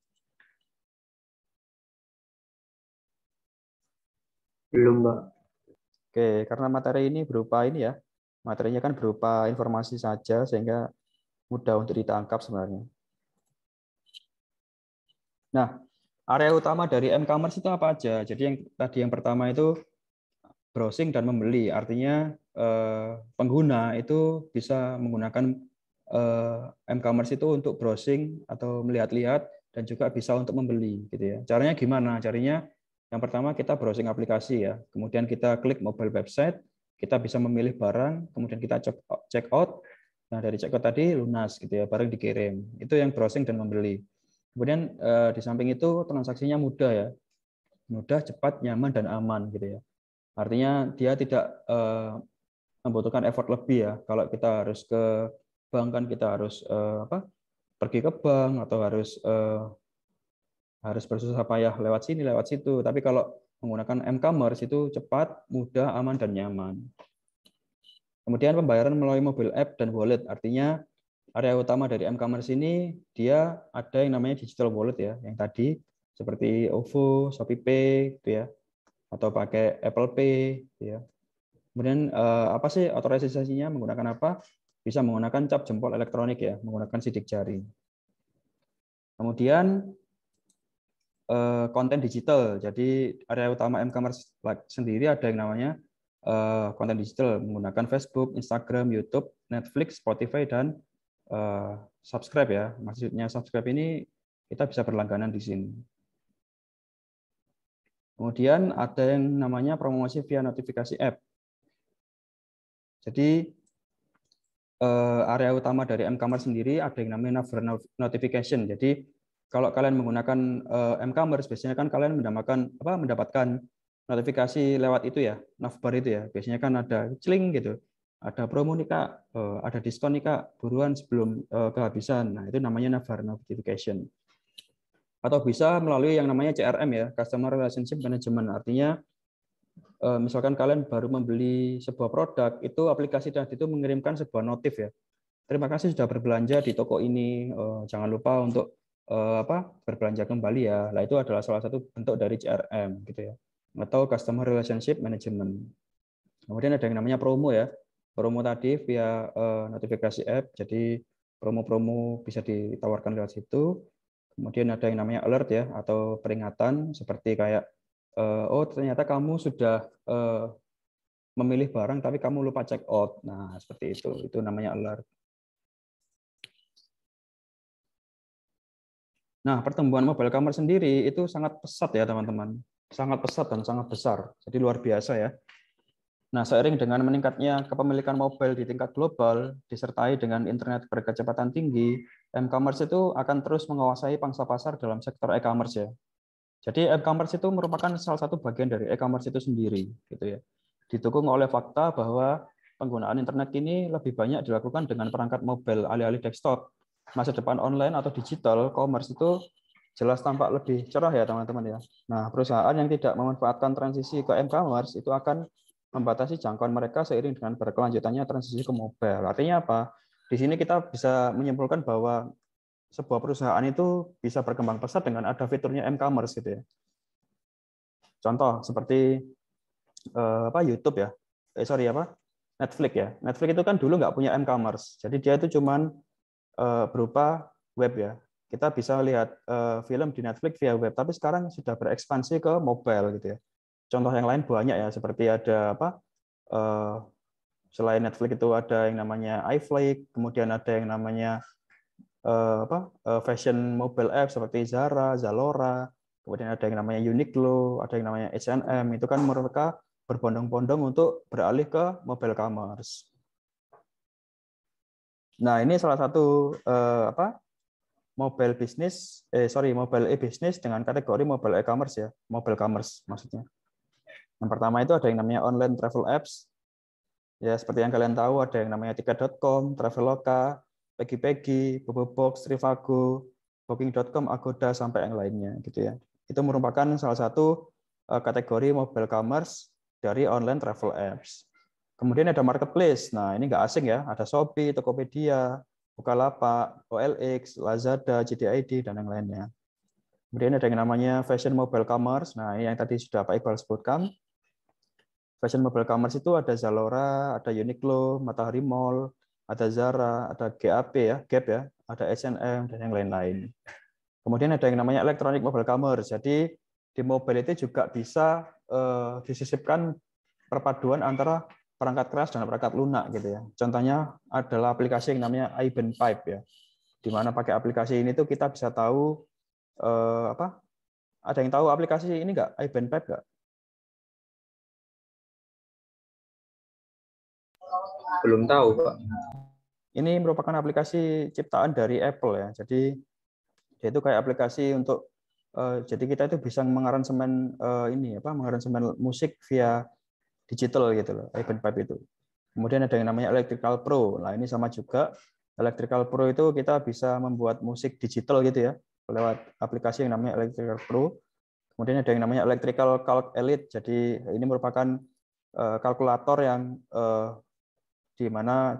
Belum, Pak. Oke, karena materi ini berupa ini ya, materinya kan berupa informasi saja sehingga mudah untuk ditangkap sebenarnya. Nah, area utama dari m-commerce itu apa aja? Jadi yang pertama itu browsing dan membeli, artinya pengguna itu bisa menggunakan m-commerce itu untuk browsing atau melihat-lihat dan juga bisa untuk membeli gitu ya. Caranya gimana? Caranya yang pertama kita browsing aplikasi ya, kemudian kita klik mobile website, kita bisa memilih barang, kemudian kita check out. Nah, dari check out tadi lunas gitu ya, barang dikirim. Itu yang browsing dan membeli. Kemudian di samping itu transaksinya mudah ya. Mudah, cepat, nyaman dan aman gitu ya. Artinya dia tidak membutuhkan effort lebih ya. Kalau kita harus ke bank kan kita harus pergi ke bank atau harus bersusah payah lewat sini lewat situ. Tapi kalau menggunakan m-commerce itu cepat, mudah, aman dan nyaman. Kemudian pembayaran melalui mobile app dan wallet. Artinya area utama dari m-commerce ini dia ada yang namanya digital wallet ya, yang tadi seperti OVO, ShopeePay gitu ya, atau pakai Apple Pay gitu ya. Kemudian apa sih otorisasinya, menggunakan apa? Bisa menggunakan cap jempol elektronik ya, menggunakan sidik jari. Kemudian konten digital. Jadi area utama M-commerce sendiri ada yang namanya konten digital menggunakan Facebook, Instagram, YouTube, Netflix, Spotify, dan subscribe ya. Maksudnya subscribe ini kita bisa berlangganan di sini. Kemudian ada yang namanya promosi via notifikasi app. Jadi area utama dari M-commerce sendiri ada yang namanya navbar notification. Jadi kalau kalian menggunakan M-commerce, biasanya kan kalian mendapatkan notifikasi lewat itu ya, navbar itu ya. Biasanya kan ada celing gitu, ada promo nih Kak, ada diskon nih Kak, buruan sebelum kehabisan. Nah, itu namanya navbar notification. Atau bisa melalui yang namanya CRM ya, Customer Relationship Management. Artinya misalkan kalian baru membeli sebuah produk, itu aplikasi tadi itu mengirimkan sebuah notif ya. Terima kasih sudah berbelanja di toko ini. Jangan lupa untuk berbelanja kembali ya. Nah, itu adalah salah satu bentuk dari CRM gitu ya. Atau Customer Relationship Management. Kemudian ada yang namanya promo ya. Promo tadi via notifikasi app. Jadi promo-promo bisa ditawarkan lewat situ. Kemudian ada yang namanya alert ya, atau peringatan seperti kayak oh ternyata kamu sudah memilih barang tapi kamu lupa check out. Nah, seperti itu. Itu namanya alert. Nah, pertumbuhan mobile commerce sendiri itu sangat pesat ya, teman-teman. Sangat pesat dan sangat besar. Jadi luar biasa ya. Nah, seiring dengan meningkatnya kepemilikan mobile di tingkat global, disertai dengan internet berkecepatan tinggi, M-commerce itu akan terus menguasai pangsa pasar dalam sektor e-commerce ya. Jadi M-commerce itu merupakan salah satu bagian dari e-commerce itu sendiri, gitu ya. Didukung oleh fakta bahwa penggunaan internet ini lebih banyak dilakukan dengan perangkat mobile alih-alih desktop. Masa depan online atau digital commerce itu jelas tampak lebih cerah ya teman-teman ya. Nah, perusahaan yang tidak memanfaatkan transisi ke M-commerce itu akan membatasi jangkauan mereka seiring dengan berkelanjutannya transisi ke mobile. Artinya apa? Di sini kita bisa menyimpulkan bahwa sebuah perusahaan itu bisa berkembang pesat dengan ada fiturnya M-commerce gitu ya. Contoh seperti YouTube ya. Netflix ya. Netflix itu kan dulu nggak punya M-commerce. Jadi dia itu cuman berupa web ya. Kita bisa lihat film di Netflix via web, tapi sekarang sudah berekspansi ke mobile gitu ya. Contoh yang lain banyak ya, seperti ada selain Netflix itu ada yang namanya iFlix, kemudian ada yang namanya fashion mobile app seperti Zara, Zalora, kemudian ada yang namanya Uniqlo, ada yang namanya H&M. Itu kan mereka berbondong-bondong untuk beralih ke mobile commerce. Nah, ini salah satu mobile e-business dengan kategori mobile e-commerce ya, mobile commerce maksudnya. Yang pertama itu ada yang namanya online travel apps. Ya, seperti yang kalian tahu ada yang namanya tiket.com, Traveloka, Pegi-Pegi, Bobobox, Trivago, Booking.com, Agoda sampai yang lainnya gitu ya. Itu merupakan salah satu kategori mobile commerce dari online travel apps. Kemudian ada marketplace. Nah, ini nggak asing ya, ada Shopee, Tokopedia, Bukalapak, OLX, Lazada, JDID, dan yang lainnya. Kemudian ada yang namanya fashion mobile commerce. Nah, ini yang tadi sudah Pak Iqbal sebutkan. Fashion mobile commerce itu ada Zalora, ada Uniqlo, Matahari Mall, ada Zara, ada Gap ya, ada H&M, dan yang lain-lain. Kemudian ada yang namanya electronic mobile commerce. Jadi di mobile itu juga bisa disisipkan perpaduan antara perangkat keras dan perangkat lunak gitu ya. Contohnya adalah aplikasi yang namanya iBand Pipe ya. Di mana pakai aplikasi ini tuh kita bisa tahu ada yang tahu aplikasi ini nggak? iBand Pipe nggak? Belum tahu, Pak. Ini merupakan aplikasi ciptaan dari Apple ya. Jadi dia itu kayak aplikasi untuk jadi kita itu bisa mengaransemen mengaransemen musik via digital gitu loh, iBand Pipe itu. Kemudian ada yang namanya Electrical Pro. Nah, ini sama juga. Electrical Pro itu kita bisa membuat musik digital gitu ya, lewat aplikasi yang namanya Electrical Pro. Kemudian ada yang namanya Electrical Calc Elite. Jadi ini merupakan kalkulator yang di mana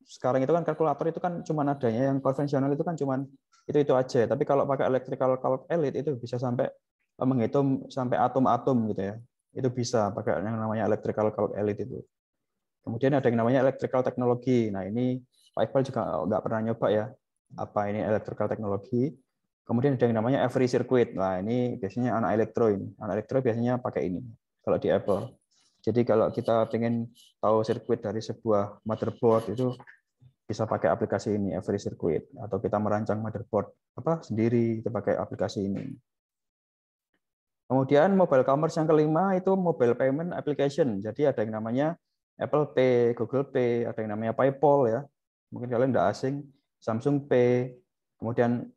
sekarang itu kan kalkulator itu kan cuma adanya yang konvensional itu kan cuma itu aja. Tapi kalau pakai Electrical Calc Elite itu bisa sampai menghitung sampai atom-atom gitu ya. Itu bisa pakai yang namanya Electrical Calc Elite itu. Kemudian ada yang namanya electrical technology. Nah, ini Pak Iqbal juga nggak pernah nyoba ya. Apa ini electrical technology? Kemudian ada yang namanya every circuit. Nah, ini biasanya anak elektro ini. Anak elektro biasanya pakai ini kalau di Apple. Jadi kalau kita ingin tahu sirkuit dari sebuah motherboard itu bisa pakai aplikasi ini every circuit, atau kita merancang motherboard sendiri kita pakai aplikasi ini. Kemudian mobile commerce yang kelima itu mobile payment application. Jadi ada yang namanya Apple Pay, Google Pay, ada yang namanya PayPal ya. Mungkin kalian tidak asing, Samsung Pay, kemudian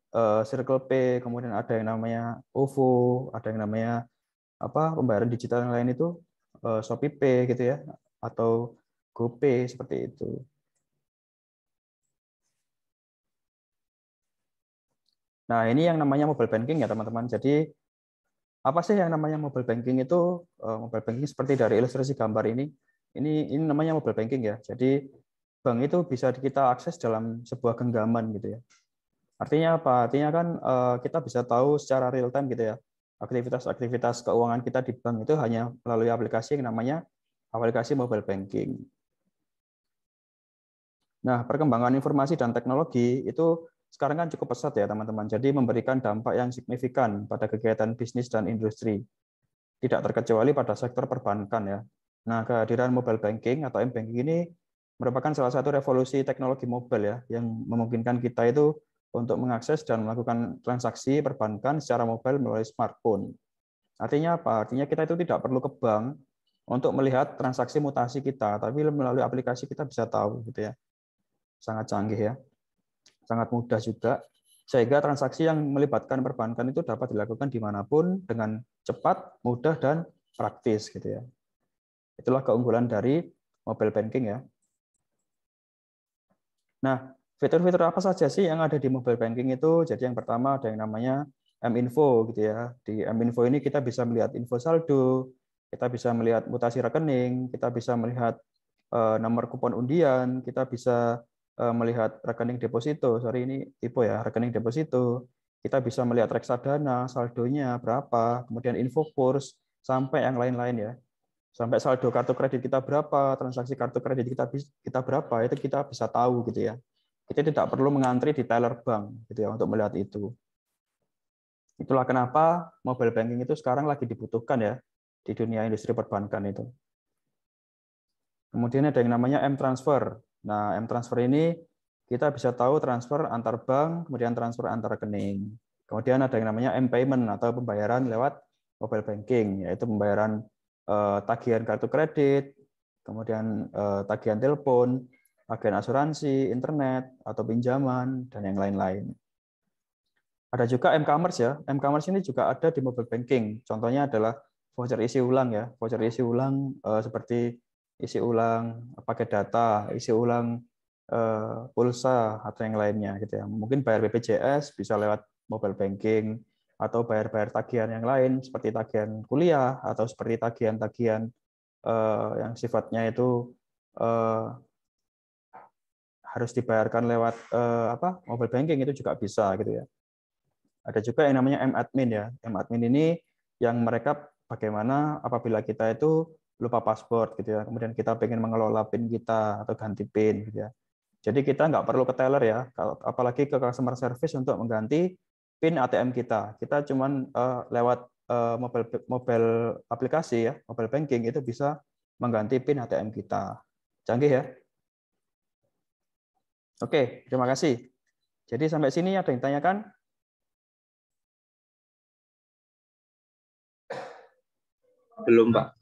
Circle Pay, kemudian ada yang namanya OVO, ada yang namanya pembayaran digital yang lain itu Shopee Pay gitu ya, atau GoPay seperti itu. Nah, ini yang namanya mobile banking ya teman-teman. Jadi apa sih yang namanya mobile banking itu? Mobile banking seperti dari ilustrasi gambar ini. Ini namanya mobile banking ya. Jadi bank itu bisa kita akses dalam sebuah genggaman gitu ya. Artinya apa? Artinya kan kita bisa tahu secara real time gitu ya. Aktivitas-aktivitas keuangan kita di bank itu hanya melalui aplikasi yang namanya aplikasi mobile banking. Nah, perkembangan informasi dan teknologi itu sekarang kan cukup pesat ya teman-teman. Jadi memberikan dampak yang signifikan pada kegiatan bisnis dan industri. Tidak terkecuali pada sektor perbankan ya. Nah, kehadiran mobile banking atau m-banking ini merupakan salah satu revolusi teknologi mobile ya, yang memungkinkan kita itu untuk mengakses dan melakukan transaksi perbankan secara mobile melalui smartphone. Artinya apa? Artinya kita itu tidak perlu ke bank untuk melihat transaksi mutasi kita, tapi melalui aplikasi kita bisa tahu gitu ya. Sangat canggih ya. Sangat mudah juga, sehingga transaksi yang melibatkan perbankan itu dapat dilakukan dimanapun dengan cepat, mudah, dan praktis gitu ya. Itulah keunggulan dari mobile banking ya. Nah, fitur-fitur apa saja sih yang ada di mobile banking itu? Jadi yang pertama ada yang namanya M-Info gitu ya. Di M-Info ini kita bisa melihat info saldo, kita bisa melihat mutasi rekening, kita bisa melihat nomor kupon undian, kita bisa melihat rekening deposito. Sorry, ini tipe ya, rekening deposito. Kita bisa melihat reksadana, saldonya berapa, kemudian info kurs, sampai yang lain-lain ya. Sampai saldo kartu kredit kita berapa, transaksi kartu kredit kita berapa, itu kita bisa tahu gitu ya. Kita tidak perlu mengantri di teller bank gitu ya untuk melihat itu. Itulah kenapa mobile banking itu sekarang lagi dibutuhkan ya di dunia industri perbankan itu. Kemudian ada yang namanya M-Transfer. Nah, M-Transfer ini kita bisa tahu transfer antar bank, kemudian transfer antar rekening. Kemudian ada yang namanya M-Payment atau pembayaran lewat mobile banking, yaitu pembayaran tagihan kartu kredit, kemudian tagihan telepon, tagihan asuransi, internet, atau pinjaman, dan yang lain-lain. Ada juga M-Commerce ya. M-Commerce ini juga ada di mobile banking. Contohnya adalah voucher isi ulang ya. Voucher isi ulang seperti isi ulang paket data, isi ulang pulsa, atau yang lainnya gitu ya. Mungkin bayar BPJS bisa lewat mobile banking, atau bayar-bayar tagihan yang lain seperti tagihan kuliah atau seperti tagihan-tagihan yang sifatnya itu harus dibayarkan lewat mobile banking, itu juga bisa gitu ya. Ada juga yang namanya M-Admin ya. M-Admin ini yang mereka bagaimana apabila kita itu lupa password gitu ya, kemudian kita pengen mengelola PIN kita atau ganti PIN gitu ya. Jadi kita nggak perlu ke teller ya, apalagi ke customer service untuk mengganti PIN ATM kita. Kita cuman lewat mobile aplikasi ya, mobile banking itu bisa mengganti PIN ATM kita. Canggih ya. Oke, terima kasih. Jadi sampai sini ada yang tanyakan? Belum, Pak.